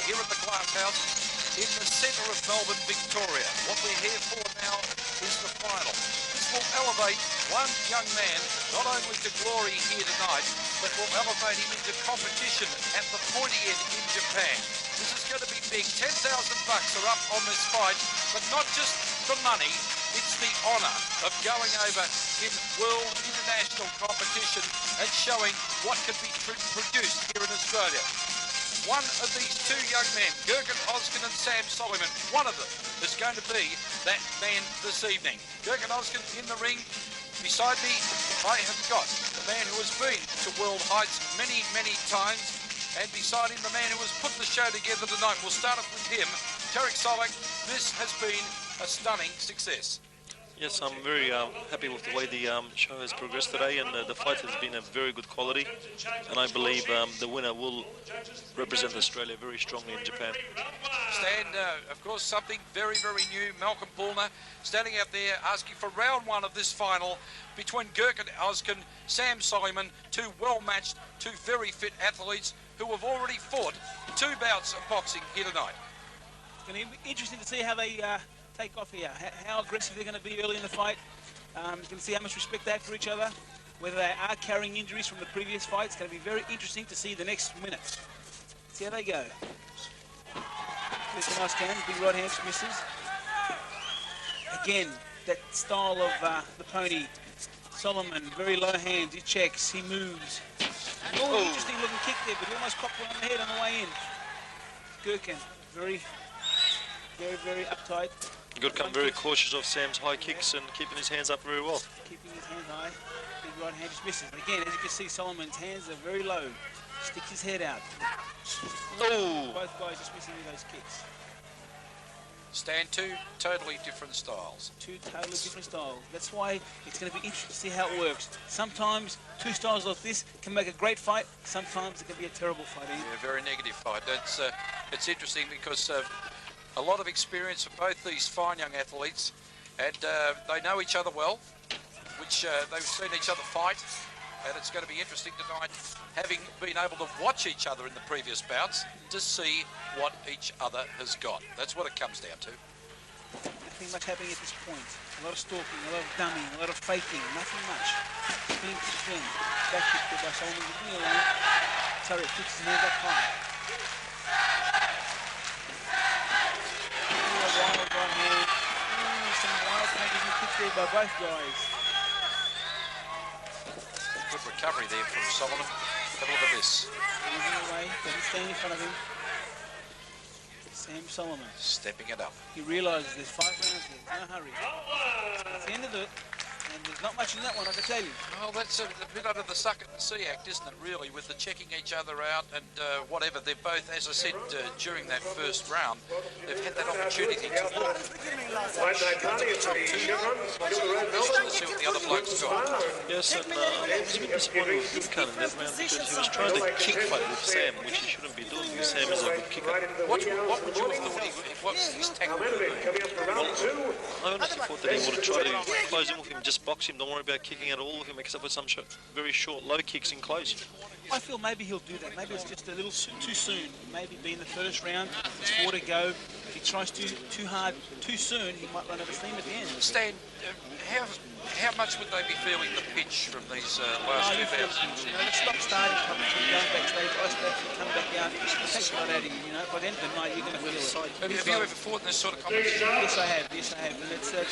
here at the Glass House in the centre of Melbourne, Victoria. What we're here for now is the final. This will elevate one young man not only to glory here tonight, but will elevate him into competition at the pointy end in Japan. This is going to be big. $10,000 are up on this fight, but not just the money. It's the honour of going over in world international competition and showing what can be produced here in Australia. One of these two young men, Gurkan Ozkan and Sam Soliman, one of them is going to be that man this evening. Gurkan Ozkan in the ring. Beside me, I have got the man who has been to world heights many, many times. And beside him, the man who has put the show together tonight. We'll start off with him. Tarek Solak, this has been a stunning success. Yes, I'm very happy with the way the show has progressed today, and the fight has been of very good quality, and I believe the winner will represent Australia very strongly in Japan. Stan, of course, something very, very new. Malcolm Bullner standing out there asking for round one of this final between Gurkan Ozkan, Sam Soliman, two well-matched, two very fit athletes who have already fought two bouts of boxing here tonight. It's going to be interesting to see how they take off here, how aggressive they're going to be early in the fight. You're going to see how much respect they have for each other, whether they are carrying injuries from the previous fight. It's going to be very interesting to see the next minute. See how they go. There's a nice hand, big right hand misses. Again, that style of the pony. Soliman, very low hands, he checks, he moves. Oh, interesting looking kick there, but he almost copped one on the head on the way in. Gurkan, very, very uptight. Gurkan very cautious of Sam's high kicks and keeping his hands up very well. Keeping his hands high. Big right hand just misses. And again, as you can see, Soliman's hands are very low. Sticks his head out. Oh! Both guys just missing with those kicks. Stand two totally different styles. Two totally different styles. That's why it's going to be interesting to see how it works. Sometimes two styles like this can make a great fight. Sometimes it can be a terrible fight. Yeah, very negative fight. It's interesting because a lot of experience for both these fine young athletes, and they know each other well, which they've seen each other fight, and it's going to be interesting tonight, having been able to watch each other in the previous bouts, to see what each other has got. That's what it comes down to. Nothing much happening at this point. A lot of stalking, a lot of dummying, a lot of faking, nothing much. Being to defend. Back kick there by Soliman with me alone. Tarek puts his hands up high. Wild right hand. Some wild punches and kicks there by both guys. Good recovery there from Soliman. Have a look at this. Moving away, doesn't stay in front of him. Sam Soliman. Stepping it up. He realises there's 5 rounds here, no hurry. It's the end of it, and there's not much in that one, I can tell you. Well, that's a bit under the suck at the sea act, isn't it, really, with the checking each other out and whatever. They've both, as I said during that first round, they've had that opportunity to look. Let's see what the other bloke's got. Yes, and I was a bit disappointed with Gurkan in that round because he was trying to kick fight with Sam, which he shouldn't be doing because Sam is a good kicker. What would you have thought what's his tackle? Well, I honestly thought that he would have tried to close in with him, just box him, don't worry about kicking at all of him except for some very short low kicks in close. I feel maybe he'll do that. Maybe it's just a little too soon. Maybe being the first round, there's 4 to go. If he tries too hard too soon, he might run out of steam at the end. Stan, how much would they be feeling the pinch from these last two bouts? You know, the stop-starting competition, going backstage, ice back, come back out, it takes a lot out of you, you know. By the end of the night, you're going to feel it. Have you ever fought in this sort of competition? Yes, I have. And it's a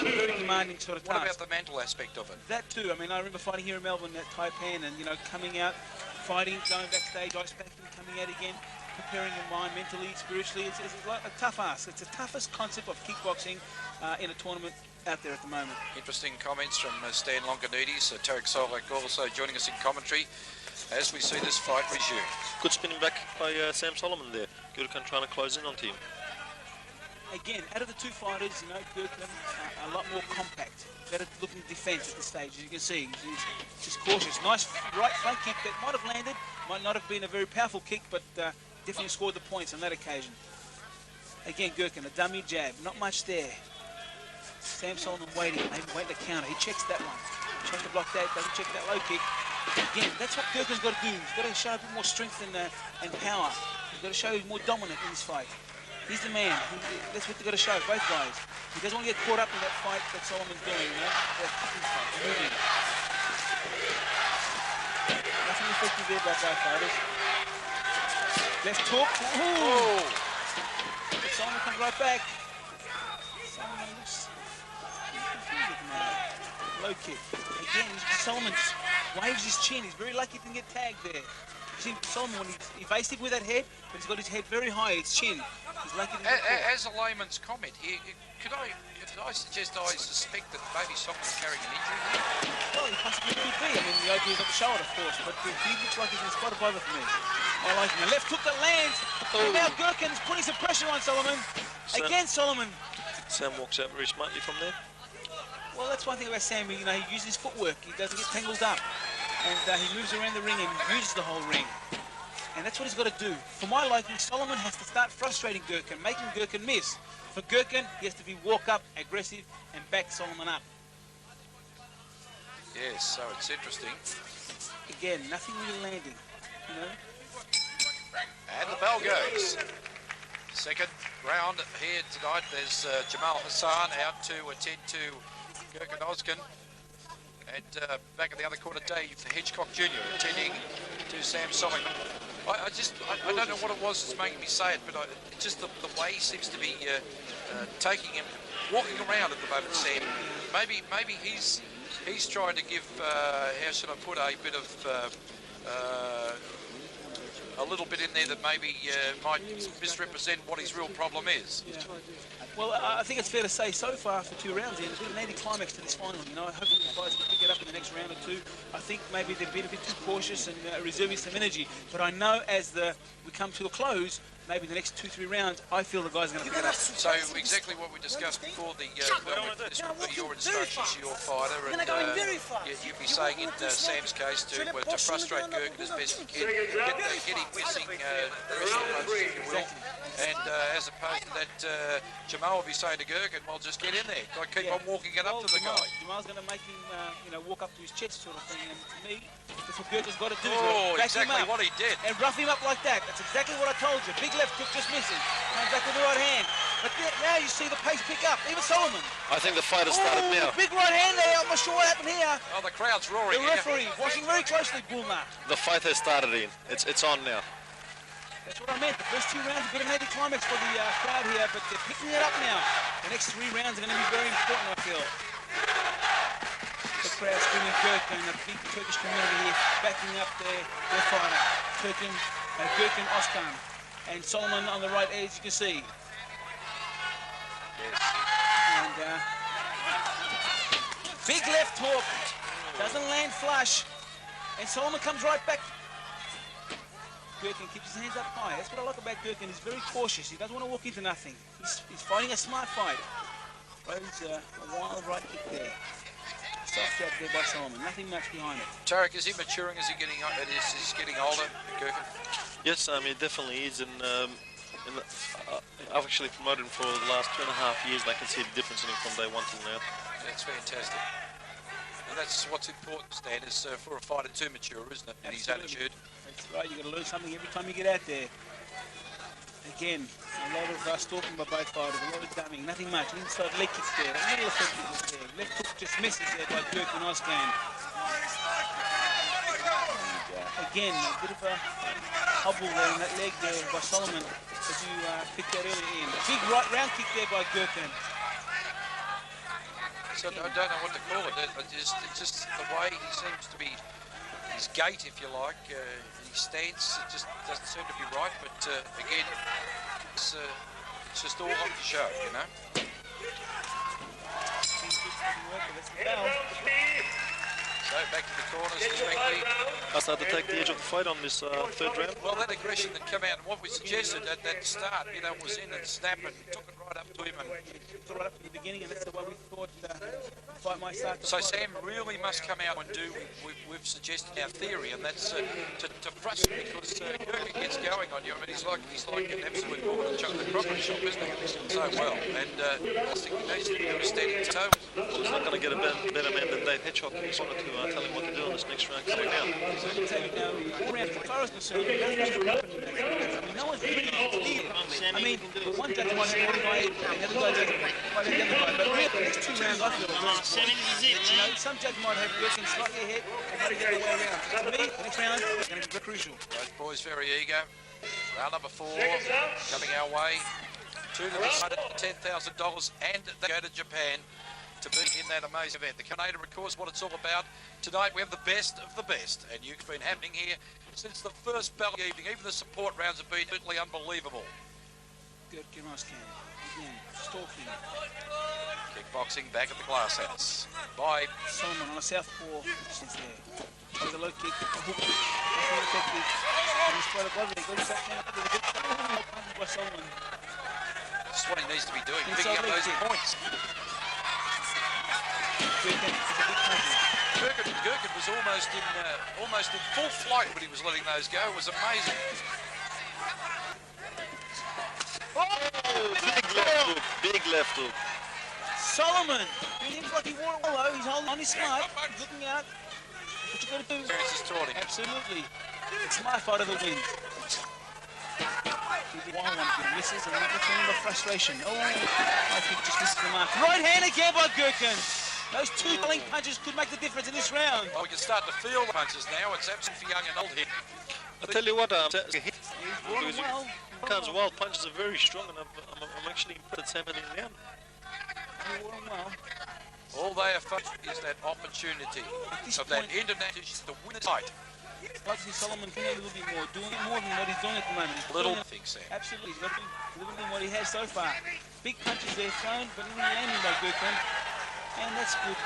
very demanding sort of task. What about the mental aspect of it? That too. I mean, I remember fighting here in Melbourne at Taipan and, you know, coming out, fighting, going backstage, ice packing, coming out again, preparing your mind mentally, spiritually. It's like a tough ask. It's the toughest concept of kickboxing in a tournament out there at the moment. Interesting comments from Stan Longanides. Tarek Solak also joining us in commentary as we see this fight resume. Good spinning back by Sam Soliman there. Gurkan trying to close in onto him. Again, out of the two fighters, you know, Gurkan a lot more compact, better looking defence at this stage. As you can see, he's just cautious. Nice right flank kick that might have landed, might not have been a very powerful kick, but definitely scored the points on that occasion. Again, Gurkan, a dummy jab, not much there. Sam Soliman waiting to counter. He checks that one. Tries to block that, doesn't check that low kick. Again, that's what Gurkan's got to do. He's got to show a bit more strength and power. He's got to show he's more dominant in this fight. He's the man. That's what they've got to show, both guys. He doesn't want to get caught up in that fight that Soliman's doing, you know? That kicking fight, moving. Nothing effective there by both fighters. Left hook. Ooh! But Soliman comes right back. Soliman looks confused at the moment. Low kick. Again, Soliman just waves his chin. He's very lucky he didn't get tagged there. You see Soliman, when he's evasive with that head, but he's got his head very high, his chin. He's lucky to as a layman's comment here, could I suggest I suspect that maybe someone's carrying an injury here? Well, he possibly could be. I mean, the idea is on the shoulder, of course, but he looks like he's in spot of bother for me. I like him. The left hook that lands. And now Gurkan's putting some pressure on Soliman. Again, Soliman. Sam walks out very smartly from there. Well, that's one thing about Sam. You know, he uses his footwork. He doesn't get tangled up. And he moves around the ring and uses the whole ring. And that's what he's got to do. For my liking, Soliman has to start frustrating Gurkan, making Gurkan miss. For Gurkan, he has to be walk up, aggressive, and back Soliman up. Yes, so it's interesting. Again, nothing really landing, you know. And the bell goes. Second round here tonight. There's Jamal Hassan out to attend to Gurkan Ozkan. And back in the other corner, Dave Hitchcock Jr. attending to Sam Soliman. I don't know what it was that's making me say it, but just the way he seems to be taking him, walking around at the moment, Sam. Maybe he's trying to give, how should I put, a bit of, a little bit in there that maybe might misrepresent what his real problem is. Yeah. Well, I think it's fair to say so far after 2 rounds, there's been an anti-climax to this final. You know, hopefully the guys will pick it up in the next round or two. I think maybe they've been a bit too cautious and reserving some energy. But I know as we come to a close, maybe the next 2-3 rounds, I feel the guys are going to pick it up. So exactly what we discussed before the this would be your instructions to your fighter, and you'd be saying in Sam's case to frustrate Gurkan as best you can, get him missing pressure punches, if you will, and as opposed to that, Jamal will be saying to Gurkan, well, just get in there, keep on walking it up to the guy. Jamal's going to make him, walk up to his chest sort of thing, and to me, that's what Gurkan's got to do. Oh, back exactly him up what he did. And rough him up like that. That's exactly what I told you. Big left hook just misses. Comes back with the right hand. But now you see the pace pick up. Even Soliman. I think the fight has started now. Big right hand there. I'm not sure what happened here. Oh, the crowd's roaring. The referee watching very closely, Bulma. The fight has started in. It's on now. That's what I meant. The first 2 rounds, a bit of an anti-climax for the crowd here, but they're picking it up now. The next 3 rounds are going to be very important, I feel. The crowd screaming Gurkan, and a big Turkish community here backing up their fighter, Gurkan Ozkan. And Soliman on the right edge, you can see. Yes. And big left hook. Doesn't land flush. And Soliman comes right back. Gurkan keeps his hands up high. That's what I like about Gurkan. He's very cautious. He doesn't want to walk into nothing. He's fighting a smart fight. Throws a wild right kick there. Soft jab there by Soliman. Nothing much behind it. Tarek, is he maturing as he's getting older, Gurkan? Yes, he definitely is. And I've actually promoted him for the last 2.5 years, and I can see the difference in him from day one till now. That's fantastic. And that's what's important, Stan, is for a fighter to mature, isn't it? In his attitude. That's right. You've got to learn something every time you get out there. Again, a lot of stalking by both fighters, a lot of dumming, nothing much. Inside leg kicks there, a little effectiveness there. Left hook just misses there by Gurkan Ozkan. Again, a bit of a hobble there in that leg there by Soliman, as you picked out earlier in. A big right round kick there by Gurkan. So I don't know what to call it. It's just the way he seems to be, his gait, if you like, his stance, it just doesn't seem to be right. But again, it's just all on the show, you know. So back to the corners directly. I started to take the edge of the fight on this 3rd round. Well, that aggression that came out, and what we suggested at that start, was in and snap and took it right up to him. And right up to the beginning, and that's the way we thought the fight might start. So Sam really must come out and do. We've suggested our theory, and that's to frustrate, because Gurkan gets going on you. I mean, he's like an absolute bull in the crockery shop, isn't he? So well, and I think he needs to do a steady toe. Well, he's not going to get a better man than Dave Hitchcock. He's wanted to tell him what to do in this next round coming down. As far as concerned, no one's really I mean, one judge might have one guy, the other guy might have the other guy, but really, the next 2 rounds, I feel some judge might have Gurkan slightly ahead, and might get the way around. To me, the next round is going to be crucial. Both boys very eager. Round number 4 coming our way. 2 to the side at $10,000, and they go to Japan to be in that amazing event. The Canada, of course, what it's all about. Tonight we have the best of the best, and you've been happening here since the first bell of the evening. Even the support rounds have been absolutely unbelievable. Gurkan Ozkan, again, stalking. Kickboxing back at the Glass House by Soliman on a southpaw distance there. With a low kick, a hook kick, nothing effective. And he's quite above it. Goes back down with a good punch by Soliman. That's what he needs to be doing, Inside picking up those kick. points. Gurkan is a big puncher. Gurkan was almost in full flight when he was letting those go. It was amazing. Oh, big left hook. Soliman, he looks like he wore it well. He's holding on, he's smart. He's looking out. What you got to do? This is taunting. Absolutely. It's my fight of the win. Wild one again, misses, and that returning by frustration. Oh, I think just misses the mark. Right hand again by Gurkan. Those 2 killing punches could make the difference in this round. Well, we can start to feel the punches now. It's absolute for young and old here. I tell you what, He's rolling well. Gurkan's wild punches are very strong, and I'm actually impressed at him down. He's rolling well. All they have fought is that opportunity of that international to win the fight. I'd like to see Soliman can do a little bit more, doing more than what he's doing at the moment. Little thing, Sam. Absolutely, he's got to do a little bit more what he has so far. Big punches there thrown, but not landing by Gurkan. And that's good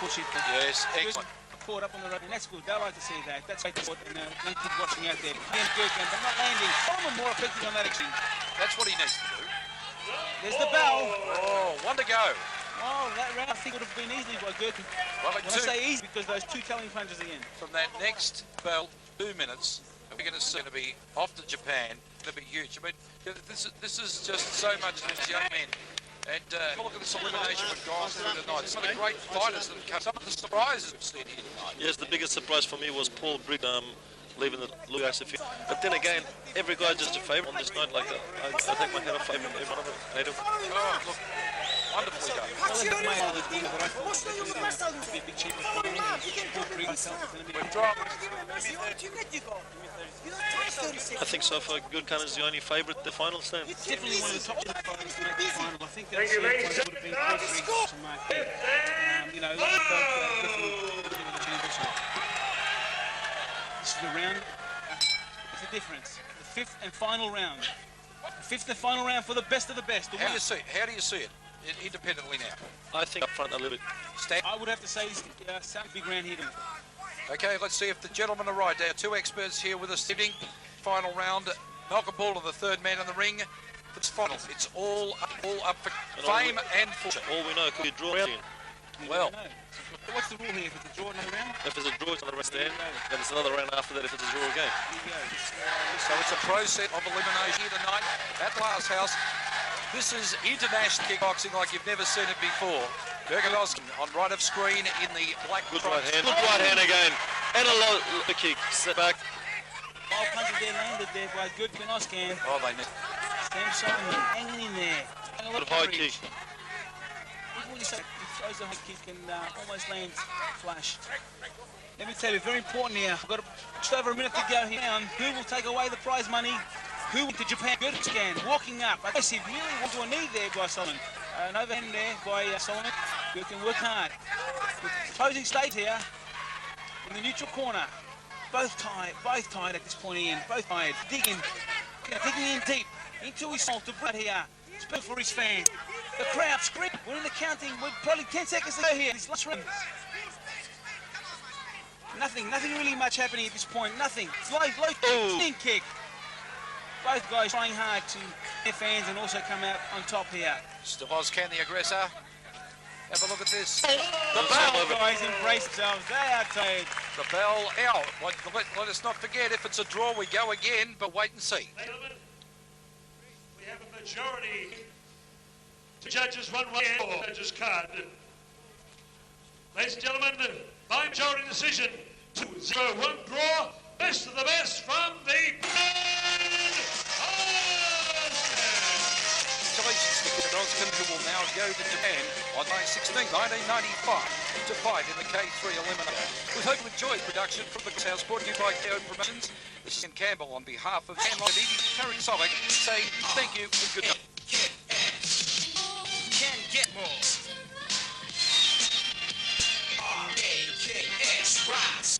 push it. Yes, excellent. Caught up on the road, and that's good. They like to see that. That's great support, and young kid watching out there. Again, Gurkan, but not landing. Soliman more effective on that action. That's what he needs to do. There's the bell. Oh, 1 to go. Oh, that round I think would have been easily by Gurkan. Well, When I say easy, because those 2 telling punches again. from that next bell, 2 minutes, we're going to see to be off to Japan. Going to be huge. I mean, this is just so much for these young men. And look at this elimination we've gone through tonight. Some of the great fighters that have come. Some of the surprises we've seen here tonight. Yes, the biggest surprise for me was Paul Brigg leaving the Lucas. But then again, every guy just a favourite on this night. Like I take my head off favourite every one of them. I do. Oh, look, wonderfully done. Well, I think my other thing, but I thought that was going to be a bit cheaper for me. We've dropped. I think so far Gurkan is the only favourite at the final stand. Definitely one of the top 2 fighters to make the final. I think that would have been perfect to mark it. You know, definitely the championship. This is the round. It's the difference. The 5th and final round. The 5th and final round for the best of the best. How do you see it? How do you see it independently now? I think up front a little bit. I would have to say this is a big round here. Okay, let's see if the gentlemen are right. There are 2 experts here with us sitting. Final round. Malcolm Ball, the 3rd man in the ring. It's final. It's all up for fame and fortune. All we know could be a draw. Well, what's the rule here? If it's a draw, another round? If it's a draw, it's another round stand. Then it's another round after that if it's a draw again. Here you go. so it's a process of elimination here tonight at Glass House. This is international kickboxing like you've never seen it before. Gurkan Ozkan on right of screen in the black. Good right hand. Good right hand again. And a low kick. Step back. Wild punches there landed there by Gurkan Ozkan. Oh, they need. Sam Soliman hanging in there. A lot of High courage. kick. Even when he throws the high kick and almost lands flush. Let me tell you, very important here. We've got just over a minute to go here. Who will take away the prize money? Who to Japan? Gurkan Ozkan walking up. I guess he really went to a knee there by Soliman. An overhand there by Soliman. Gurkan work hard. With closing stage here in the neutral corner. Both tied at this point in. Both tied. Digging in deep into his soul to break here. Speak for his fan. The crowd scream. We're in the counting. We're probably 10 seconds to go here. This last round. Nothing really much happening at this point. Nothing. Low kick, kick. Both guys trying hard to their fans and also come out on top here. Still Ozkan, the aggressor. Have a look at this. The bell guys embrace themselves. They are tired. The bell out. Let us not forget, if it's a draw, we go again, but wait and see. Gentlemen, we have a majority. The judges one way and judges card. Ladies and gentlemen, by majority decision, 2-0-1 draw. Best of the best from the Gurkan Ozkan. Gurkan, who will now go to Japan on May 16, 1995 to fight in the K3 Eliminator. We hope you enjoyed production from the House brought to you by KO Promotions. This is Ian Campbell on behalf of Hanline and Edie Karasovic saying thank you and good night. Can get more. RAKS rocks.